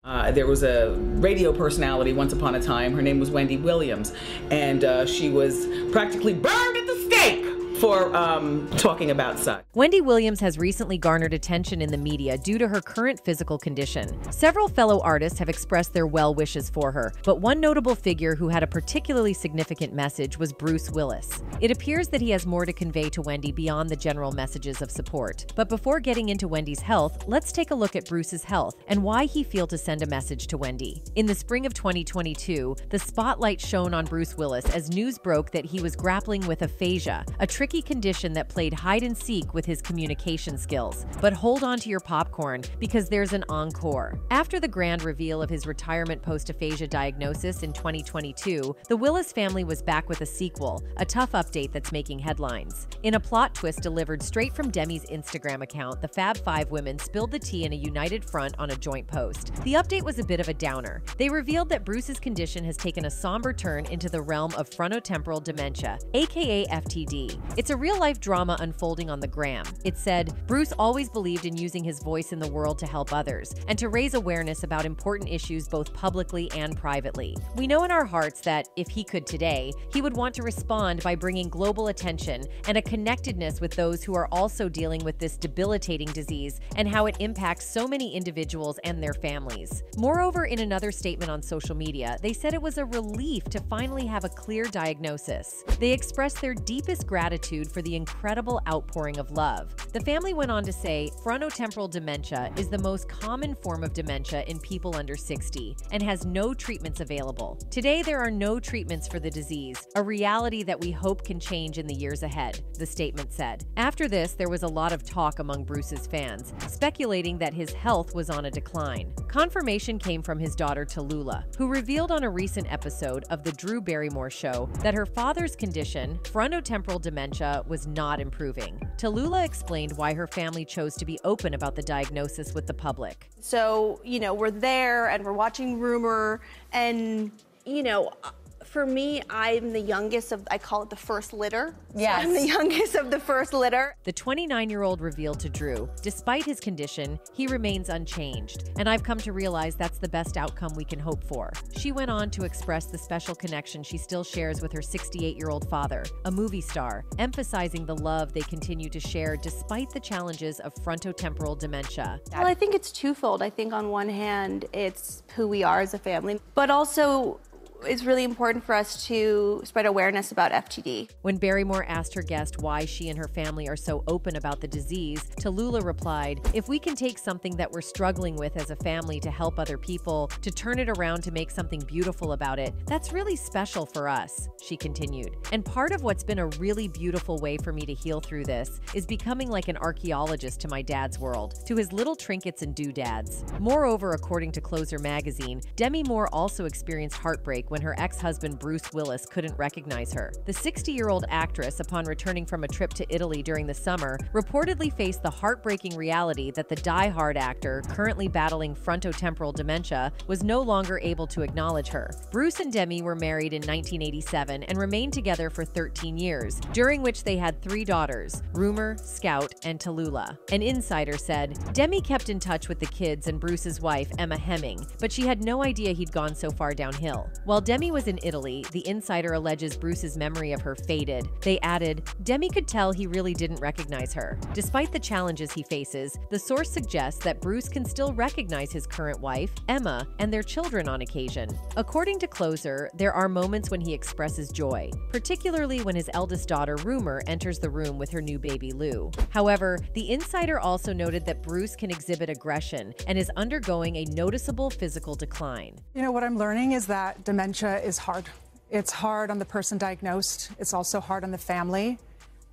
There was a radio personality once upon a time. Her name was Wendy Williams, and she was practically burned at the stake for talking about sex. Wendy Williams has recently garnered attention in the media due to her current physical condition. Several fellow artists have expressed their well wishes for her, but one notable figure who had a particularly significant message was Bruce Willis. It appears that he has more to convey to Wendy beyond the general messages of support. But before getting into Wendy's health, let's take a look at Bruce's health and why he felt to send a message to Wendy. In the spring of 2022, the spotlight shone on Bruce Willis as news broke that he was grappling with aphasia, a tricky condition that played hide-and-seek with his communication skills. But hold on to your popcorn, because there's an encore. After the grand reveal of his retirement post-aphasia diagnosis in 2022, the Willis family was back with a sequel, a tough update that's making headlines. In a plot twist delivered straight from Demi's Instagram account, the Fab Five women spilled the tea in a united front on a joint post. The update was a bit of a downer. They revealed that Bruce's condition has taken a somber turn into the realm of frontotemporal dementia, aka FTD. It's a real-life drama unfolding on the gram. It said, Bruce always believed in using his voice in the world to help others and to raise awareness about important issues both publicly and privately. We know in our hearts that, if he could today, he would want to respond by bringing global attention and a connectedness with those who are also dealing with this debilitating disease and how it impacts so many individuals and their families. Moreover, in another statement on social media, they said it was a relief to finally have a clear diagnosis. They expressed their deepest gratitude for the incredible outpouring of love. The family went on to say, frontotemporal dementia is the most common form of dementia in people under 60 and has no treatments available. Today, there are no treatments for the disease, a reality that we hope can change in the years ahead, the statement said. After this, there was a lot of talk among Bruce's fans, speculating that his health was on a decline. Confirmation came from his daughter Tallulah, who revealed on a recent episode of The Drew Barrymore Show that her father's condition, frontotemporal dementia, was not improving. Tallulah explained why her family chose to be open about the diagnosis with the public. So, we're there and we're watching Rumor, and, for me, I'm the youngest of, I call it the first litter. Yes. So I'm the youngest of the first litter. The 29-year-old revealed to Drew, despite his condition, he remains unchanged, and I've come to realize that's the best outcome we can hope for. She went on to express the special connection she still shares with her 68-year-old father, a movie star, emphasizing the love they continue to share despite the challenges of frontotemporal dementia. Well, I think it's twofold. I think on one hand, it's who we are as a family, but also it's really important for us to spread awareness about FTD. When Barrymore asked her guest why she and her family are so open about the disease, Tallulah replied, "If we can take something that we're struggling with as a family to help other people, to turn it around to make something beautiful about it, that's really special for us," she continued. And part of what's been a really beautiful way for me to heal through this is becoming like an archaeologist to my dad's world, to his little trinkets and doodads. Moreover, according to Closer magazine, Demi Moore also experienced heartbreak when her ex-husband Bruce Willis couldn't recognize her. The 60-year-old actress, upon returning from a trip to Italy during the summer, reportedly faced the heartbreaking reality that the die-hard actor, currently battling frontotemporal dementia, was no longer able to acknowledge her. Bruce and Demi were married in 1987 and remained together for 13 years, during which they had 3 daughters, Rumor, Scout, and Tallulah. An insider said, Demi kept in touch with the kids and Bruce's wife, Emma Hemming, but she had no idea he'd gone so far downhill. While Demi was in Italy, the insider alleges Bruce's memory of her faded. They added, Demi could tell he really didn't recognize her. Despite the challenges he faces, the source suggests that Bruce can still recognize his current wife, Emma, and their children on occasion. According to Closer, there are moments when he expresses joy, particularly when his eldest daughter, Rumor, enters the room with her new baby, Lou. However, the insider also noted that Bruce can exhibit aggression and is undergoing a noticeable physical decline. What I'm learning is that dementia is hard. It's hard on the person diagnosed. It's also hard on the family.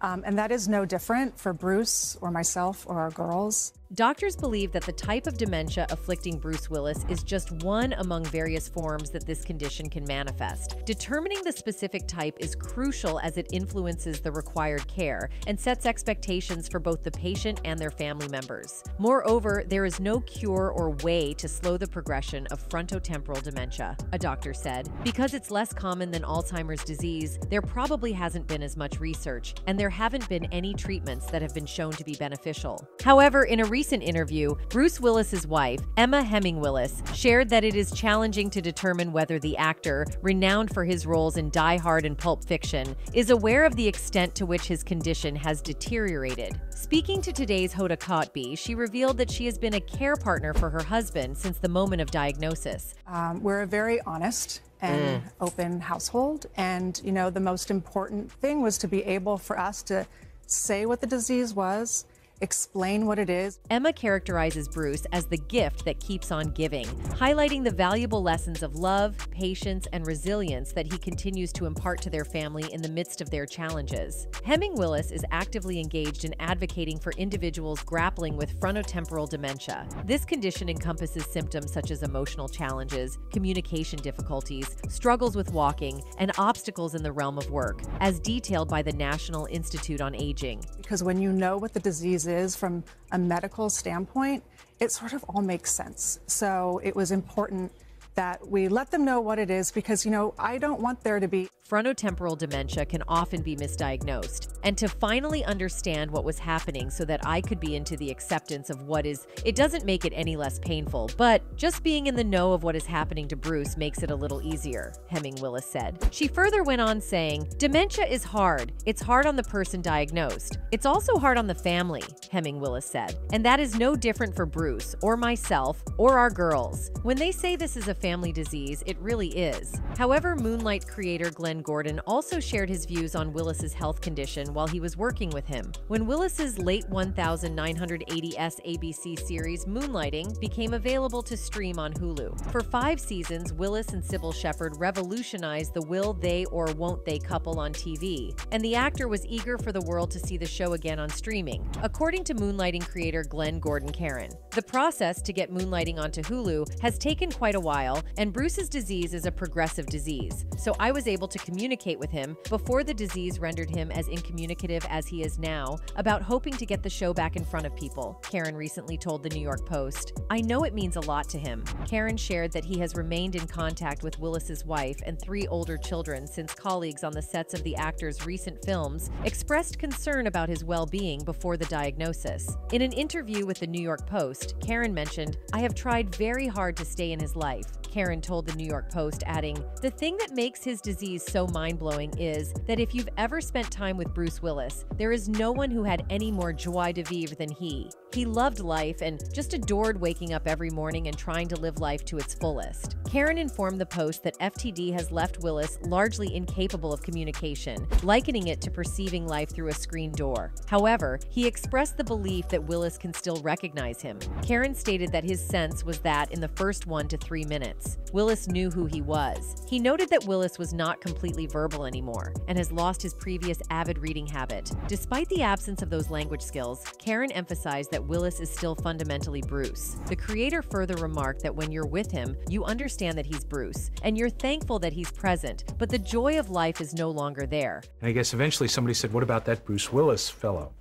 And that is no different for Bruce or myself or our girls. Doctors believe that the type of dementia afflicting Bruce Willis is just one among various forms that this condition can manifest. Determining the specific type is crucial as it influences the required care and sets expectations for both the patient and their family members. Moreover, there is no cure or way to slow the progression of frontotemporal dementia, a doctor said. Because it's less common than Alzheimer's disease, there probably hasn't been as much research, and there haven't been any treatments that have been shown to be beneficial. However, in a recent recent interview, Bruce Willis's wife, Emma Hemming Willis, shared that it is challenging to determine whether the actor, renowned for his roles in Die Hard and Pulp Fiction, is aware of the extent to which his condition has deteriorated. Speaking to today's Hoda Kotb, she revealed that she has been a care partner for her husband since the moment of diagnosis. We're a very honest and open household, and the most important thing was to be able for us to say what the disease was, explain what it is. Emma characterizes Bruce as the gift that keeps on giving, highlighting the valuable lessons of love, patience, and resilience that he continues to impart to their family in the midst of their challenges. Hemming Willis is actively engaged in advocating for individuals grappling with frontotemporal dementia. This condition encompasses symptoms such as emotional challenges, communication difficulties, struggles with walking, and obstacles in the realm of work, as detailed by the National Institute on Aging. Because when you know what the disease is from a medical standpoint, it sort of all makes sense. So it was important that we let them know what it is because, I don't want there to be... Frontotemporal dementia can often be misdiagnosed, and to finally understand what was happening so that I could be into the acceptance of what is, it doesn't make it any less painful, but just being in the know of what is happening to Bruce makes it a little easier, Hemming Willis said. She further went on saying, "Dementia is hard. It's hard on the person diagnosed. It's also hard on the family," Hemming Willis said. And that is no different for Bruce, or myself, or our girls. When they say this is a family disease, it really is. However, Moonlight creator Glenn Gordon also shared his views on Willis's health condition while he was working with him. When Willis's late 1980s ABC series Moonlighting became available to stream on Hulu. For 5 seasons, Willis and Sybil Shepherd revolutionized the will they or won't they couple on TV, and the actor was eager for the world to see the show again on streaming. According to Moonlighting creator Glenn Gordon Caron, the process to get Moonlighting onto Hulu has taken quite a while, and Bruce's disease is a progressive disease, so I was able to communicate with him before the disease rendered him as incommunicative as he is now about hoping to get the show back in front of people, Caron recently told the New York Post. "I know it means a lot to him." Caron shared that he has remained in contact with Willis's wife and 3 older children since colleagues on the sets of the actor's recent films expressed concern about his well-being before the diagnosis. In an interview with the New York Post, Caron mentioned, "I have tried very hard to stay in his life." Caron told the New York Post, adding, "The thing that makes his disease so mind-blowing is that if you've ever spent time with Bruce Willis, there is no one who had any more joie de vivre than he. He loved life and just adored waking up every morning and trying to live life to its fullest." Caron informed the Post that FTD has left Willis largely incapable of communication, likening it to perceiving life through a screen door. However, he expressed the belief that Willis can still recognize him. Caron stated that his sense was that in the first 1 to 3 minutes, Willis knew who he was. He noted that Willis was not completely verbal anymore and has lost his previous avid reading habit. Despite the absence of those language skills, Caron emphasized that Willis is still fundamentally Bruce. The creator further remarked that when you're with him, you understand that he's Bruce, and you're thankful that he's present, but the joy of life is no longer there. And I guess eventually somebody said, "What about that Bruce Willis fellow?"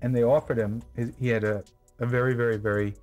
And they offered him, he had a very, very, very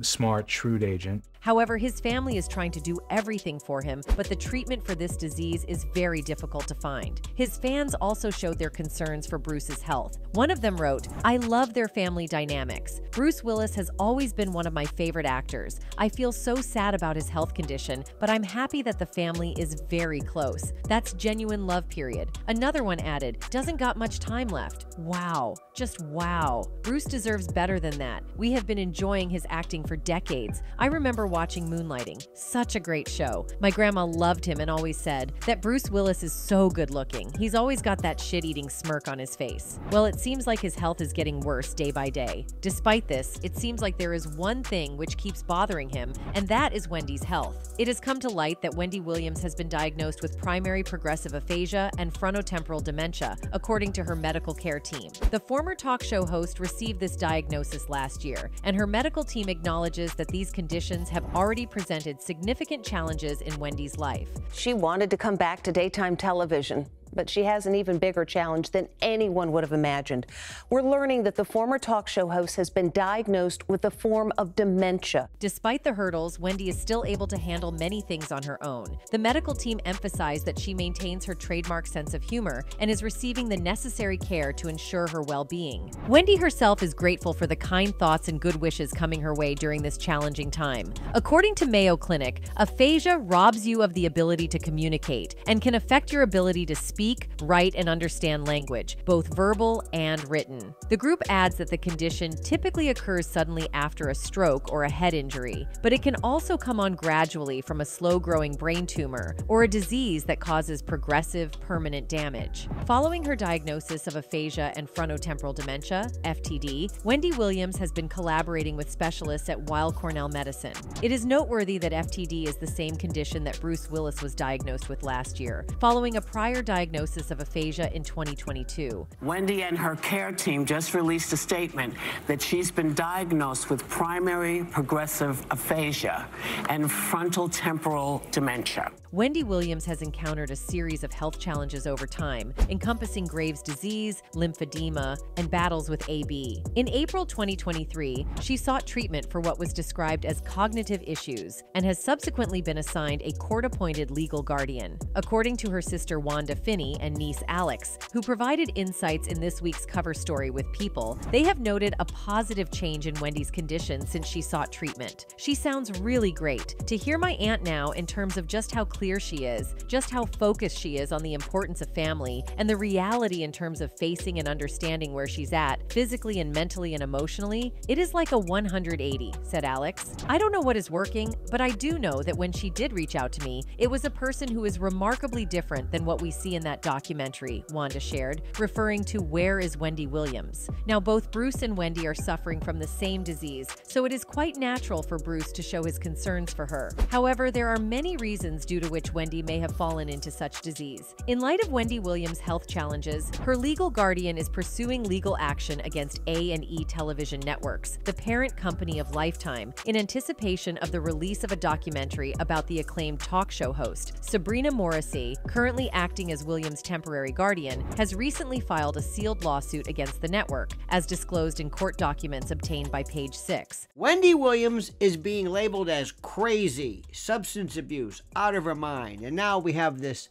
smart, shrewd agent. However, his family is trying to do everything for him, but the treatment for this disease is very difficult to find. His fans also showed their concerns for Bruce's health. One of them wrote, "I love their family dynamics. Bruce Willis has always been one of my favorite actors. I feel so sad about his health condition, but I'm happy that the family is very close. That's genuine love, period." Another one added, "Doesn't got much time left. Wow. Just wow. Bruce deserves better than that. We have been enjoying his acting for decades. I remember watching Moonlighting. Such a great show. My grandma loved him and always said that Bruce Willis is so good looking. He's always got that shit-eating smirk on his face." Well, it seems like his health is getting worse day by day. Despite this, it seems like there is one thing which keeps bothering him, and that is Wendy's health. It has come to light that Wendy Williams has been diagnosed with primary progressive aphasia and frontotemporal dementia, according to her medical care team. The former talk show host received this diagnosis last year, and her medical team acknowledges that these conditions have already presented significant challenges in Wendy's life. She wanted to come back to daytime television, but she has an even bigger challenge than anyone would have imagined. We're learning that the former talk show host has been diagnosed with a form of dementia. Despite the hurdles, Wendy is still able to handle many things on her own. The medical team emphasized that she maintains her trademark sense of humor and is receiving the necessary care to ensure her well-being. Wendy herself is grateful for the kind thoughts and good wishes coming her way during this challenging time. According to Mayo Clinic, aphasia robs you of the ability to communicate and can affect your ability to speak, write, and understand language, both verbal and written. The group adds that the condition typically occurs suddenly after a stroke or a head injury, but it can also come on gradually from a slow-growing brain tumor or a disease that causes progressive, permanent damage. Following her diagnosis of aphasia and frontotemporal dementia, FTD, Wendy Williams has been collaborating with specialists at Weill Cornell Medicine. It is noteworthy that FTD is the same condition that Bruce Willis was diagnosed with last year, following a prior diagnosis of aphasia in 2022. Wendy and her care team just released a statement that she's been diagnosed with primary progressive aphasia and frontotemporal dementia. Wendy Williams has encountered a series of health challenges over time, encompassing Graves' disease, lymphedema, and battles with AB. In April 2023, she sought treatment for what was described as cognitive issues and has subsequently been assigned a court-appointed legal guardian. According to her sister Wanda Finney and niece Alex, who provided insights in this week's cover story with People, they have noted a positive change in Wendy's condition since she sought treatment. She sounds really great. To hear my aunt now in terms of just how clear she is, just how focused she is on the importance of family, and the reality in terms of facing and understanding where she's at, physically and mentally and emotionally, it is like a 180, said Alex. I don't know what is working, but I do know that when she did reach out to me, it was a person who is remarkably different than what we see in that documentary, Wanda shared, referring to Where is Wendy Williams? Now, both Bruce and Wendy are suffering from the same disease, so it is quite natural for Bruce to show his concerns for her. However, there are many reasons due to which Wendy may have fallen into such disease. In light of Wendy Williams' health challenges, her legal guardian is pursuing legal action against A&E Television Networks, the parent company of Lifetime, in anticipation of the release of a documentary about the acclaimed talk show host. Sabrina Morrissey, currently acting as Williams' temporary guardian, has recently filed a sealed lawsuit against the network, as disclosed in court documents obtained by Page 6. Wendy Williams is being labeled as crazy, substance abuse, out of her mind, and now we have this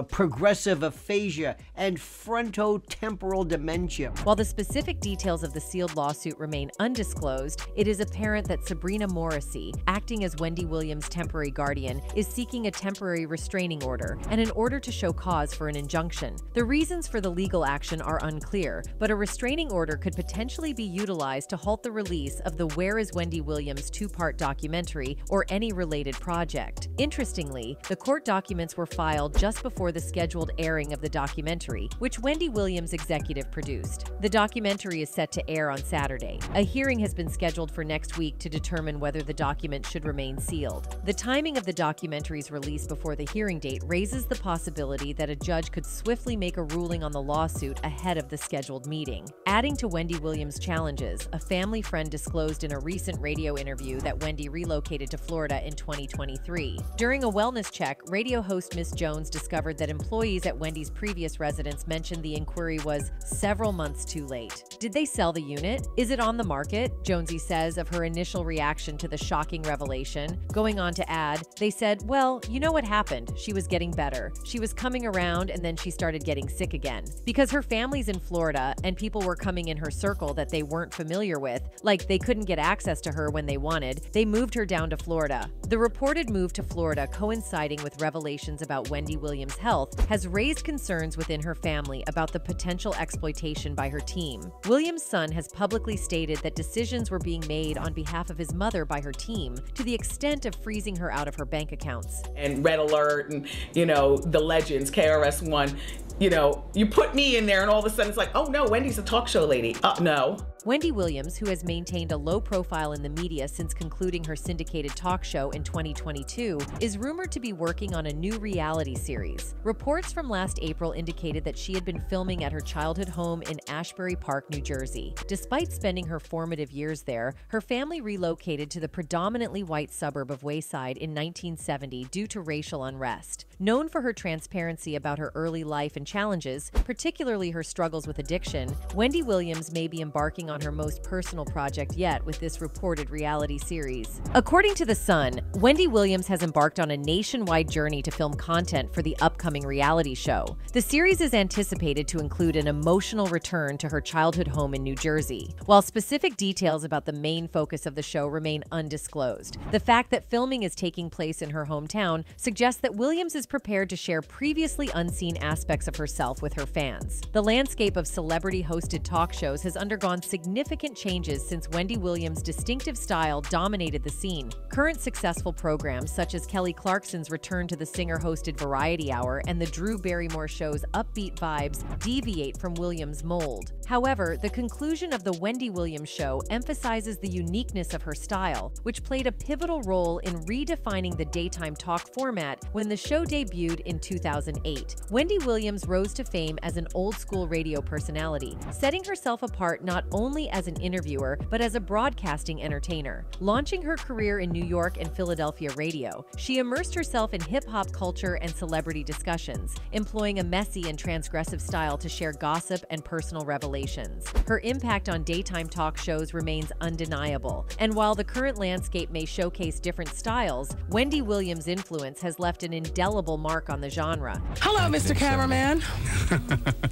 progressive aphasia and frontotemporal dementia. While the specific details of the sealed lawsuit remain undisclosed, it is apparent that Sabrina Morrissey, acting as Wendy Williams' temporary guardian, is seeking a temporary restraining order and an order to show cause for an injunction. The reasons for the legal action are unclear, but a restraining order could potentially be utilized to halt the release of the Where is Wendy Williams two-part documentary or any related project. Interestingly, the court documents were filed just before the scheduled airing of the documentary, which Wendy Williams executive produced. The documentary is set to air on Saturday. A hearing has been scheduled for next week to determine whether the document should remain sealed. The timing of the documentary's release before the hearing date raises the possibility that a judge could swiftly make a ruling on the lawsuit ahead of the scheduled meeting. Adding to Wendy Williams' challenges, a family friend disclosed in a recent radio interview that Wendy relocated to Florida in 2023. During a wellness check, radio host Miss Jones discovered that employees at Wendy's previous residence mentioned the inquiry was several months too late. Did they sell the unit? Is it on the market? Jonesy says of her initial reaction to the shocking revelation, going on to add, they said, well, you know what happened? She was getting better. She was coming around and then she started getting sick again. Because her family's in Florida and people were coming in her circle that they weren't familiar with, like they couldn't get access to her when they wanted, they moved her down to Florida. The reported move to Florida coinciding with revelations about Wendy Williams' health has raised concerns within her family about the potential exploitation by her team. Williams' son has publicly stated that decisions were being made on behalf of his mother by her team to the extent of freezing her out of her bank accounts. And Red Alert and, the legends, KRS-One, you put me in there and all of a sudden it's like, oh no, Wendy's a talk show lady. No. Wendy Williams, who has maintained a low profile in the media since concluding her syndicated talk show in 2022, is rumored to be working on a new reality series. Reports from last April indicated that she had been filming at her childhood home in Ashbury Park, New Jersey. Despite spending her formative years there, her family relocated to the predominantly white suburb of Wayside in 1970 due to racial unrest. Known for her transparency about her early life and challenges, particularly her struggles with addiction, Wendy Williams may be embarking on her most personal project yet with this reported reality series. According to The Sun, Wendy Williams has embarked on a nationwide journey to film content for the upcoming reality show. The series is anticipated to include an emotional return to her childhood home in New Jersey. While specific details about the main focus of the show remain undisclosed, the fact that filming is taking place in her hometown suggests that Williams is prepared to share previously unseen aspects of herself with her fans. The landscape of celebrity-hosted talk shows has undergone significant changes since Wendy Williams' distinctive style dominated the scene. Current successful programs such as Kelly Clarkson's return to the singer-hosted Variety Hour and the Drew Barrymore show's upbeat vibes deviate from Williams' mold. However, the conclusion of The Wendy Williams Show emphasizes the uniqueness of her style, which played a pivotal role in redefining the daytime talk format when the show debuted in 2008. Wendy Williams rose to fame as an old-school radio personality, setting herself apart not only as an interviewer, but as a broadcasting entertainer. Launching her career in New York and Philadelphia radio, she immersed herself in hip-hop culture and celebrity discussions, employing a messy and transgressive style to share gossip and personal revelations. Her impact on daytime talk shows remains undeniable, and while the current landscape may showcase different styles, Wendy Williams' influence has left an indelible mark on the genre. Hello, Mr. Cameraman.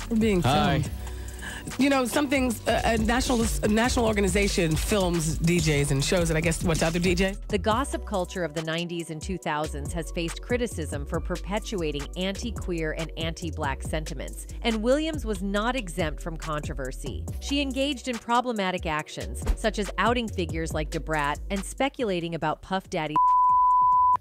We're being filmed. You know, a national organization films DJs and shows it, I guess, what's other DJs? The gossip culture of the 90s and 2000s has faced criticism for perpetuating anti-queer and anti-black sentiments, and Williams was not exempt from controversy. She engaged in problematic actions, such as outing figures like Debrat and speculating about Puff Daddy.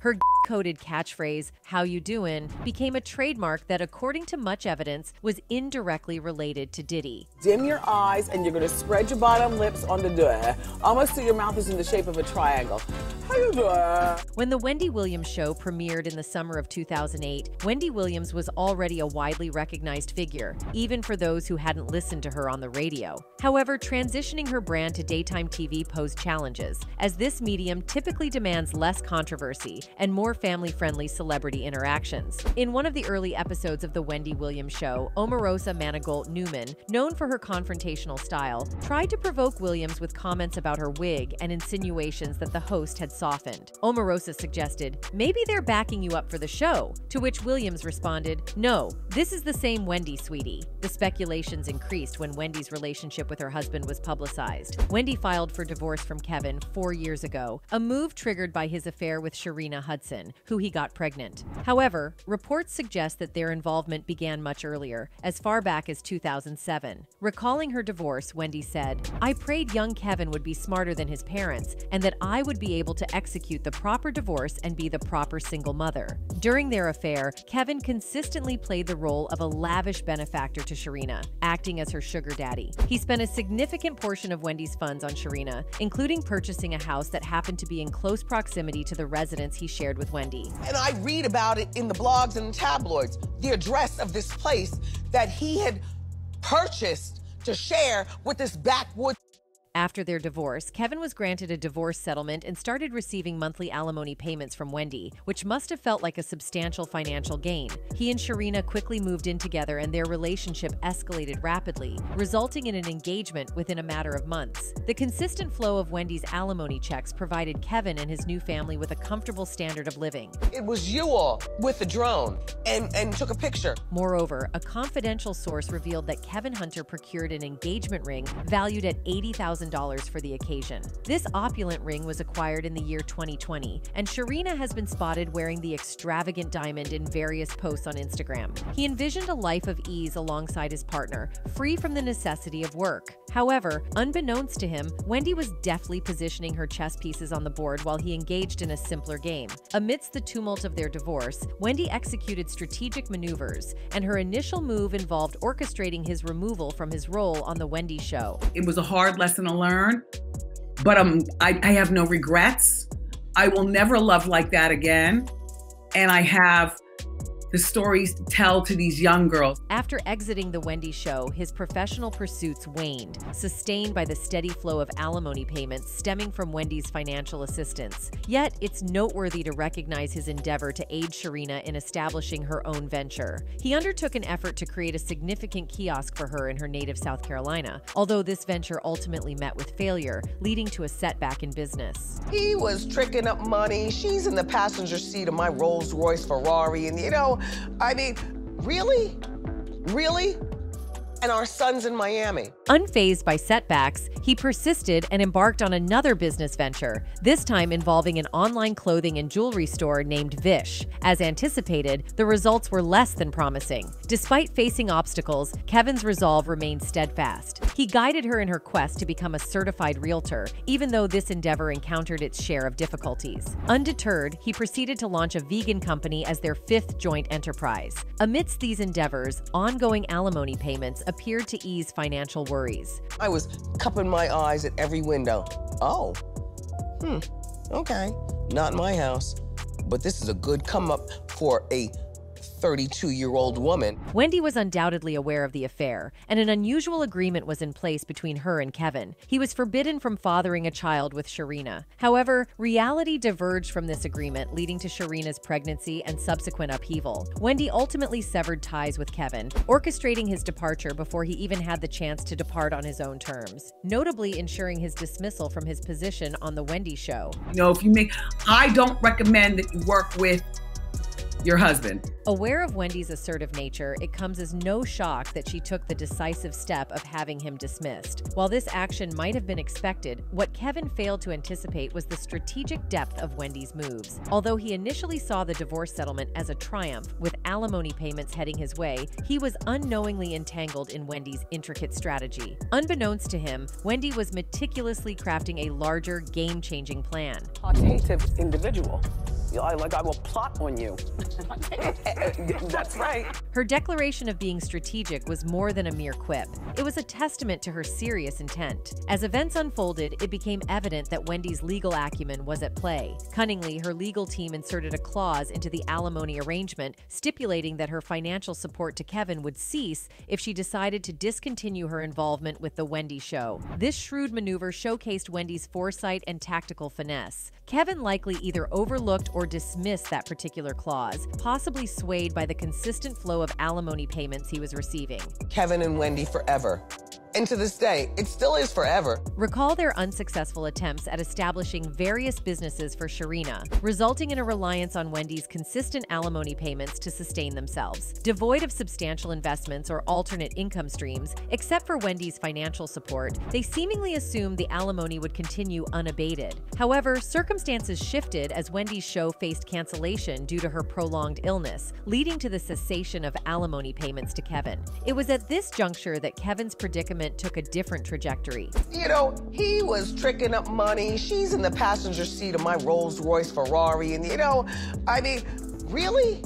Her coded catchphrase, "How you doin'," became a trademark that, according to much evidence, was indirectly related to Diddy. Dim your eyes and you're gonna spread your bottom lips on the door, almost till your mouth is in the shape of a triangle. How you doing? When The Wendy Williams Show premiered in the summer of 2008, Wendy Williams was already a widely recognized figure, even for those who hadn't listened to her on the radio. However, transitioning her brand to daytime TV posed challenges, as this medium typically demands less controversy and more family-friendly celebrity interactions. In one of the early episodes of The Wendy Williams Show, Omarosa Manigault Newman, known for her confrontational style, tried to provoke Williams with comments about her wig and insinuations that the host had softened. Omarosa suggested, "Maybe they're backing you up for the show," to which Williams responded, "No, this is the same Wendy, sweetie." The speculations increased when Wendy's relationship with her husband was publicized. Wendy filed for divorce from Kevin 4 years ago, a move triggered by his affair with Sharina Hudson, who he got pregnant. However, reports suggest that their involvement began much earlier, as far back as 2007. Recalling her divorce, Wendy said, "I prayed young Kevin would be smarter than his parents, and that I would be able to execute the proper divorce and be the proper single mother." During their affair, Kevin consistently played the role of a lavish benefactor to Sharina, acting as her sugar daddy. He spent a significant portion of Wendy's funds on Sharina, including purchasing a house that happened to be in close proximity to the residence he shared with Wendy. And I read about it in the blogs and the tabloids, the address of this place that he had purchased to share with this backwoods. After their divorce, Kevin was granted a divorce settlement and started receiving monthly alimony payments from Wendy, which must have felt like a substantial financial gain. He and Sharina quickly moved in together and their relationship escalated rapidly, resulting in an engagement within a matter of months. The consistent flow of Wendy's alimony checks provided Kevin and his new family with a comfortable standard of living. It was you all with the drone and took a picture. Moreover, a confidential source revealed that Kevin Hunter procured an engagement ring valued at $80,000 $50,000 for the occasion. This opulent ring was acquired in the year 2020, and Sharina has been spotted wearing the extravagant diamond in various posts on Instagram. He envisioned a life of ease alongside his partner, free from the necessity of work. However, unbeknownst to him, Wendy was deftly positioning her chess pieces on the board while he engaged in a simpler game. Amidst the tumult of their divorce, Wendy executed strategic maneuvers, and her initial move involved orchestrating his removal from his role on The Wendy Show. It was a hard lesson to learn, but I have no regrets. I will never love like that again. And I have the stories to tell to these young girls. After exiting The Wendy Show, his professional pursuits waned, sustained by the steady flow of alimony payments stemming from Wendy's financial assistance. Yet, it's noteworthy to recognize his endeavor to aid Sharina in establishing her own venture. He undertook an effort to create a significant kiosk for her in her native South Carolina, although this venture ultimately met with failure, leading to a setback in business. He was tricking up money. She's in the passenger seat of my Rolls-Royce Ferrari, and I mean, really? Really? And our son's in Miami. Unfazed by setbacks, he persisted and embarked on another business venture, this time involving an online clothing and jewelry store named Vish. As anticipated, the results were less than promising. Despite facing obstacles, Kevin's resolve remained steadfast. He guided her in her quest to become a certified realtor, even though this endeavor encountered its share of difficulties. Undeterred, he proceeded to launch a vegan company as their fifth joint enterprise. Amidst these endeavors, ongoing alimony payments appeared to ease financial worries. I was cupping my eyes at every window. Oh, okay, not my house, but this is a good come up for a 32-year-old woman. Wendy was undoubtedly aware of the affair, and an unusual agreement was in place between her and Kevin. He was forbidden from fathering a child with Sharina. However, reality diverged from this agreement, leading to Sharina's pregnancy and subsequent upheaval. Wendy ultimately severed ties with Kevin, orchestrating his departure before he even had the chance to depart on his own terms, notably ensuring his dismissal from his position on The Wendy Show. I don't recommend that you work with your husband. Aware of Wendy's assertive nature, it comes as no shock that she took the decisive step of having him dismissed. While this action might have been expected, what Kevin failed to anticipate was the strategic depth of Wendy's moves. Although he initially saw the divorce settlement as a triumph, with alimony payments heading his way, he was unknowingly entangled in Wendy's intricate strategy. Unbeknownst to him, Wendy was meticulously crafting a larger, game-changing plan. Authoritative individual. I will plot on you. That's right. Her declaration of being strategic was more than a mere quip. It was a testament to her serious intent. As events unfolded, it became evident that Wendy's legal acumen was at play. Cunningly, her legal team inserted a clause into the alimony arrangement, stipulating that her financial support to Kevin would cease if she decided to discontinue her involvement with The Wendy Show. This shrewd maneuver showcased Wendy's foresight and tactical finesse. Kevin likely either overlooked or dismissed that particular clause, possibly swayed by the consistent flow of alimony payments he was receiving. Kevin and Wendy forever. And to this day, it still is forever. Recall their unsuccessful attempts at establishing various businesses for Sharina, resulting in a reliance on Wendy's consistent alimony payments to sustain themselves. Devoid of substantial investments or alternate income streams, except for Wendy's financial support, they seemingly assumed the alimony would continue unabated. However, circumstances shifted as Wendy's show faced cancellation due to her prolonged illness, leading to the cessation of alimony payments to Kevin. It was at this juncture that Kevin's predicament took a different trajectory. He was tricking up money. She's in the passenger seat of my Rolls-Royce Ferrari, and I mean, really?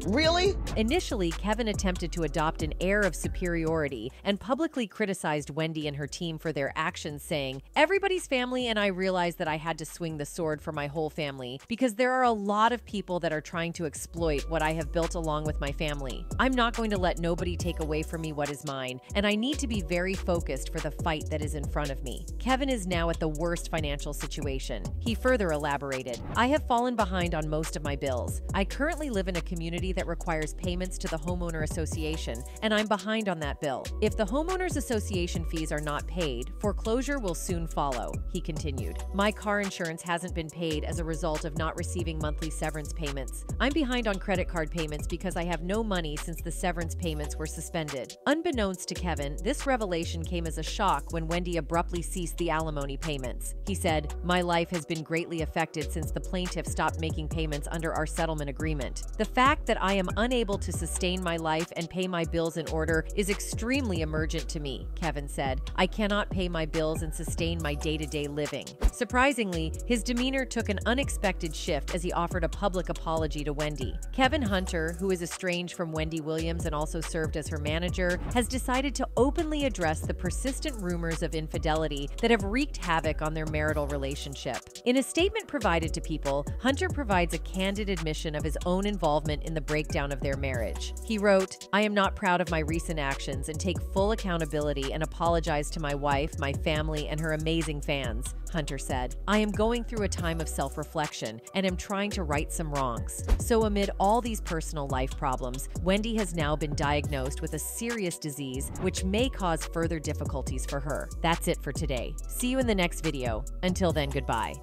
Really? Initially, Kevin attempted to adopt an air of superiority and publicly criticized Wendy and her team for their actions, saying, "Everybody's family, and I realized that I had to swing the sword for my whole family because there are a lot of people that are trying to exploit what I have built along with my family. I'm not going to let nobody take away from me what is mine, and I need to be very focused for the fight that is in front of me." Kevin is now at the worst financial situation. He further elaborated, "I have fallen behind on most of my bills. I currently live in a community that requires payments to the homeowner association, and I'm behind on that bill. If the homeowners association fees are not paid, foreclosure will soon follow, he continued. My car insurance hasn't been paid as a result of not receiving monthly severance payments. I'm behind on credit card payments because I have no money since the severance payments were suspended. Unbeknownst to Kevin, this revelation came as a shock when Wendy abruptly ceased the alimony payments. He said, "My life has been greatly affected since the plaintiff stopped making payments under our settlement agreement. The fact that I am unable to sustain my life and pay my bills in order is extremely emergent to me," Kevin said. "I cannot pay my bills and sustain my day-to-day living." Surprisingly, his demeanor took an unexpected shift as he offered a public apology to Wendy. Kevin Hunter, who is estranged from Wendy Williams and also served as her manager, has decided to openly address the persistent rumors of infidelity that have wreaked havoc on their marital relationship. In a statement provided to People, Hunter provides a candid admission of his own involvement in the breakdown of their marriage. He wrote, "I am not proud of my recent actions and take full accountability and apologize to my wife, my family, and her amazing fans," Hunter said. "I am going through a time of self-reflection and am trying to right some wrongs." So amid all these personal life problems, Wendy has now been diagnosed with a serious disease which may cause further difficulties for her. That's it for today. See you in the next video. Until then, goodbye.